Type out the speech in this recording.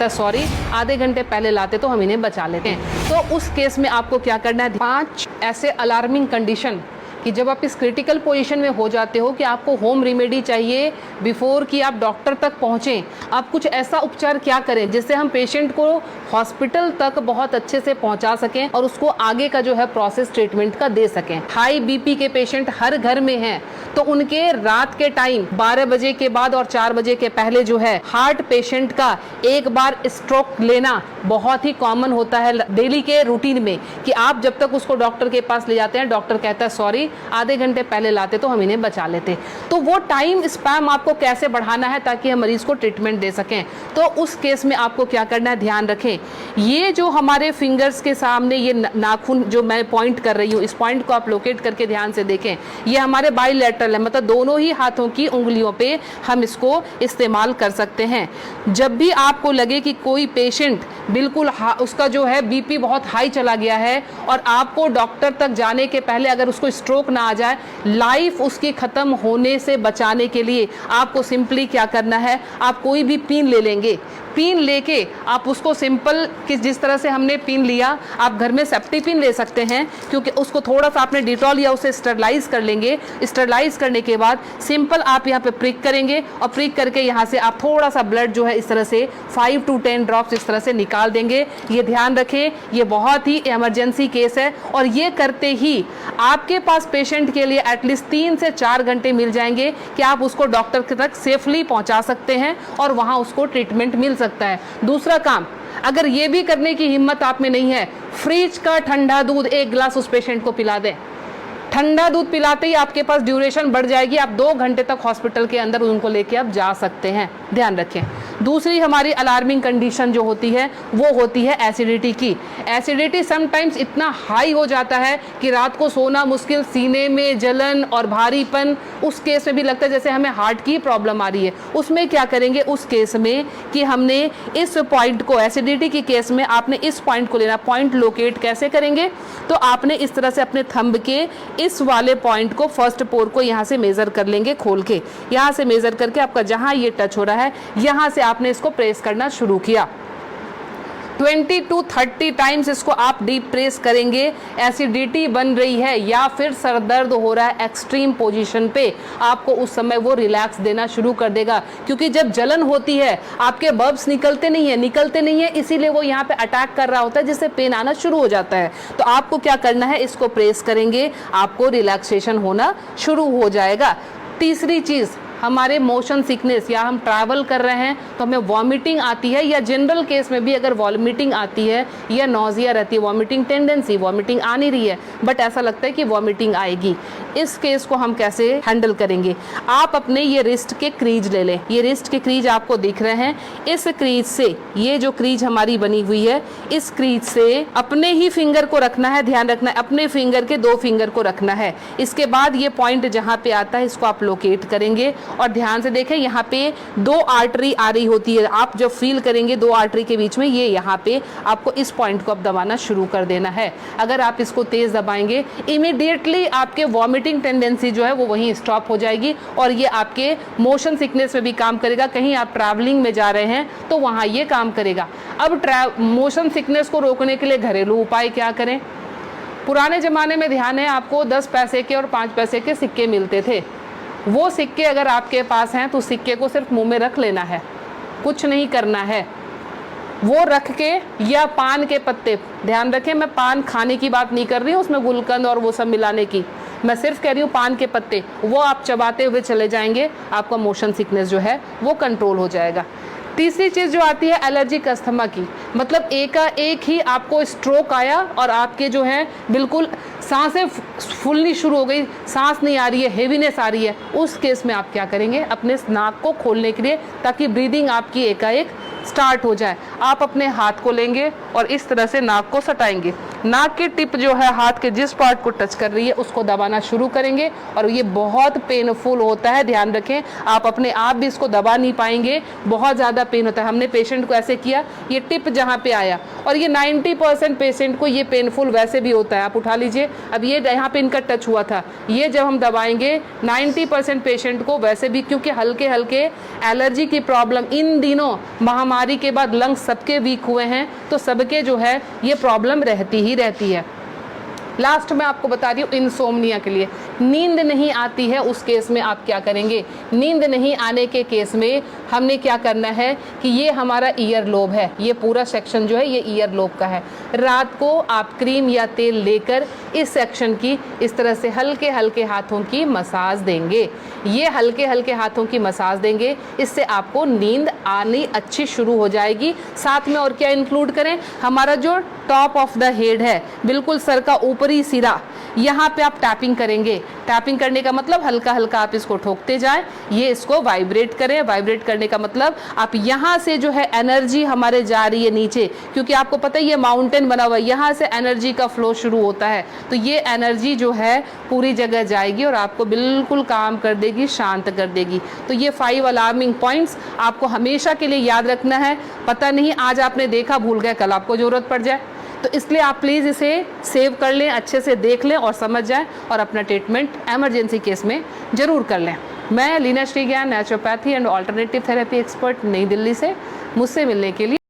कहता है सॉरी, आधे घंटे पहले लाते तो हम इन्हें बचा लेते हैं। तो उस केस में आपको क्या करना है, 5 ऐसे अलार्मिंग कंडीशन कि जब आप इस क्रिटिकल पोजीशन में हो जाते हो कि आपको होम रेमेडी चाहिए बिफोर कि आप डॉक्टर तक पहुँचें। आप कुछ ऐसा उपचार क्या करें जिससे हम पेशेंट को हॉस्पिटल तक बहुत अच्छे से पहुंचा सकें और उसको आगे का जो है प्रोसेस ट्रीटमेंट का दे सकें। हाई बीपी के पेशेंट हर घर में हैं, तो उनके रात के टाइम 12 बजे के बाद और 4 बजे के पहले जो है हार्ट पेशेंट का एक बार स्ट्रोक लेना बहुत ही कॉमन होता है डेली के रूटीन में, कि आप जब तक उसको डॉक्टर के पास ले जाते हैं, डॉक्टर कहता है सॉरी, आधे घंटे पहले लाते तो हम इन्हें बचा लेते। तो वो टाइम स्पैम आपको कैसे बढ़ाना है ताकि हम मरीज को ट्रीटमेंट दे सकें। तो उस केस में आपको क्या करना है, ध्यान रखें, ये जो हमारे फिंगर्स के सामने ये नाखून जो मैं पॉइंट कर रही हूँ, इस पॉइंट को आप लोकेट करके ध्यान से देखें, ये हमारे बाइलेटरल है, मतलब दोनों ही हाथों की उंगलियों पे हम इसको इस्तेमाल कर सकते हैं। जब भी आपको लगे कि कोई पेशेंट बिल्कुल उसका जो है बीपी बहुत हाई चला गया है और आपको डॉक्टर तक जाने के पहले अगर उसको स्ट्रोक ना आ जाए, लाइफ उसकी खत्म होने से बचाने के लिए आपको सिंपली क्या करना है, आप कोई भी पिन ले लेंगे, पिन लेके आप उसको सिंपल कि जिस तरह से हमने पिन लिया, आप घर में सेफ्टी पिन ले सकते हैं, क्योंकि उसको थोड़ा सा आपने डिटॉल या उसे स्टरलाइज कर लेंगे। स्टरलाइज करने के बाद सिंपल आप यहाँ पे प्रिक करेंगे और प्रिक करके यहाँ से आप थोड़ा सा ब्लड जो है इस तरह से 5 to 10 ड्रॉप्स इस तरह से निकाल देंगे। ये ध्यान रखें, ये बहुत ही इमरजेंसी केस है और ये करते ही आपके पास पेशेंट के लिए एटलीस्ट 3 से 4 घंटे मिल जाएंगे कि आप उसको डॉक्टर तक सेफली पहुँचा सकते हैं और वहाँ उसको ट्रीटमेंट मिल सकता है। दूसरा काम, अगर ये भी करने की हिम्मत आप में नहीं है, फ्रिज का ठंडा दूध 1 गिलास उस पेशेंट को पिला दें। ठंडा दूध पिलाते ही आपके पास ड्यूरेशन बढ़ जाएगी, आप 2 घंटे तक हॉस्पिटल के अंदर उनको लेके आप जा सकते हैं। ध्यान रखें। दूसरी हमारी अलार्मिंग कंडीशन जो होती है वो होती है एसिडिटी की। एसिडिटी समटाइम्स इतना हाई हो जाता है कि रात को सोना मुश्किल, सीने में जलन और भारीपन, उस केस में भी लगता है जैसे हमें हार्ट की प्रॉब्लम आ रही है। उसमें क्या करेंगे, उस केस में कि हमने इस पॉइंट को, एसिडिटी के केस में आपने इस पॉइंट को लेना। पॉइंट लोकेट कैसे करेंगे, तो आपने इस तरह से अपने थंब के इस वाले पॉइंट को, फर्स्ट पोर को यहाँ से मेजर कर लेंगे, खोल के यहाँ से मेजर करके आपका जहाँ ये टच हो रहा है यहाँ से आपने इसको प्रेस करना शुरू किया। 20 to 30 टाइम्स इसको आप डीप प्रेस करेंगे। एसिडिटी बन रही है या फिर सर दर्द हो रहा है एक्सट्रीम पोजीशन पे, आपको उस समय वो रिलैक्स देना शुरू कर देगा, क्योंकि जब जलन होती है आपके बब्स निकलते नहीं है, इसीलिए वो यहाँ पे अटैक कर रहा होता है, जिससे पेन आना शुरू हो जाता है। तो आपको क्या करना है, इसको प्रेस करेंगे, आपको रिलैक्सेशन होना शुरू हो जाएगा। तीसरी चीज़, हमारे मोशन सिकनेस या हम ट्रैवल कर रहे हैं तो हमें वॉमिटिंग आती है, या जनरल केस में भी अगर वॉमिटिंग आती है या नॉजिया रहती है, वॉमिटिंग टेंडेंसी, वॉमिटिंग आ नहीं रही है बट ऐसा लगता है कि वॉमिटिंग आएगी, इस केस को हम कैसे हैंडल करेंगे। आप अपने ये रिस्ट के क्रीज ले लें, ये रिस्ट के क्रीज आपको दिख रहे हैं, इस क्रीज से, ये जो क्रीज हमारी बनी हुई है, इस क्रीज से अपने ही फिंगर को रखना है, ध्यान रखना है, अपने फिंगर के 2 फिंगर को रखना है। इसके बाद ये पॉइंट जहाँ पे आता है इसको आप लोकेट करेंगे और ध्यान से देखें, यहाँ पे 2 आर्टरी आ रही होती है, आप जब फील करेंगे 2 आर्टरी के बीच में, ये यहाँ पे आपको इस पॉइंट को अब दबाना शुरू कर देना है। अगर आप इसको तेज दबाएंगे, इमीडिएटली आपके वॉमिटिंग टेंडेंसी जो है वो वहीं स्टॉप हो जाएगी और ये आपके मोशन सिकनेस में भी काम करेगा। कहीं आप ट्रैवलिंग में जा रहे हैं तो वहाँ ये काम करेगा। अब मोशन सिकनेस को रोकने के लिए घरेलू उपाय क्या करें। पुराने ज़माने में ध्यान है आपको 10 पैसे के और 5 पैसे के सिक्के मिलते थे, वो सिक्के अगर आपके पास हैं तो सिक्के को सिर्फ मुंह में रख लेना है, कुछ नहीं करना है। वो रख के, या पान के पत्ते, ध्यान रखें मैं पान खाने की बात नहीं कर रही हूँ, उसमें गुलकंद और वो सब मिलाने की, मैं सिर्फ कह रही हूँ पान के पत्ते, वो आप चबाते हुए चले जाएंगे, आपका मोशन सिकनेस जो है वो कंट्रोल हो जाएगा। तीसरी चीज़ जो आती है एलर्जिक अस्थमा की, मतलब एक ही आपको स्ट्रोक आया और आपके जो है बिल्कुल सांसें फूलनी शुरू हो गई, सांस नहीं आ रही है, हेवीनेस आ रही है, उस केस में आप क्या करेंगे, अपने नाक को खोलने के लिए, ताकि ब्रीदिंग आपकी एकाएक स्टार्ट हो जाए, आप अपने हाथ को लेंगे और इस तरह से नाक को सटाएंगे। नाक की टिप जो है हाथ के जिस पार्ट को टच कर रही है उसको दबाना शुरू करेंगे और ये बहुत पेनफुल होता है, ध्यान रखें। आप अपने आप भी इसको दबा नहीं पाएंगे, बहुत ज़्यादा पेन होता है। हमने पेशेंट को ऐसे किया, ये टिप जहाँ पे आया, और ये 90% पेशेंट को ये पेनफुल वैसे भी होता है। आप उठा लीजिए, अब ये यहाँ पे इनका टच हुआ था, ये जब हम दबाएंगे 90% पेशेंट को वैसे भी, क्योंकि हल्के हल्के एलर्जी की प्रॉब्लम इन दिनों महामारी बीमारी के बाद लंग्स सबके वीक हुए हैं, तो सबके जो है ये प्रॉब्लम रहती ही रहती है। लास्ट में आपको बता रही हूँ इंसोम्निया के लिए, नींद नहीं आती है उस केस में आप क्या करेंगे। नींद नहीं आने के केस में हमने क्या करना है कि ये हमारा ईयर लोब है, ये पूरा सेक्शन जो है ये ईयर लोब का है। रात को आप क्रीम या तेल लेकर इस सेक्शन की इस तरह से हल्के हल्के हाथों की मसाज देंगे। ये हल्के हल्के हाथों की मसाज देंगे, इससे आपको नींद आनी अच्छी शुरू हो जाएगी। साथ में और क्या इंक्लूड करें, हमारा जो टॉप ऑफ द हेड है, बिल्कुल सर का ऊपरी सिरा, यहाँ पे आप टैपिंग करेंगे। टैपिंग करने का मतलब हल्का हल्का आप इसको ठोकते जाएं, ये इसको वाइब्रेट करें। वाइब्रेट करने का मतलब आप यहाँ से जो है एनर्जी हमारे जा रही है नीचे, क्योंकि आपको पता है ये माउंटेन बना हुआ है, यहाँ से एनर्जी का फ्लो शुरू होता है, तो ये एनर्जी जो है पूरी जगह जाएगी और आपको बिल्कुल काम कर देगी, शांत कर देगी। तो ये 5 अलार्मिंग पॉइंट्स आपको हमेशा के लिए याद रखना है। पता नहीं आज आपने देखा, भूल गए, कल आपको जरूरत पड़ जाए, तो इसलिए आप प्लीज़ इसे सेव कर लें, अच्छे से देख लें और समझ जाएं और अपना ट्रीटमेंट एमरजेंसी केस में ज़रूर कर लें। मैं Leena Shrigyan, naturopathy and alternative therapy expert, New Delhi से। मुझसे मिलने के लिए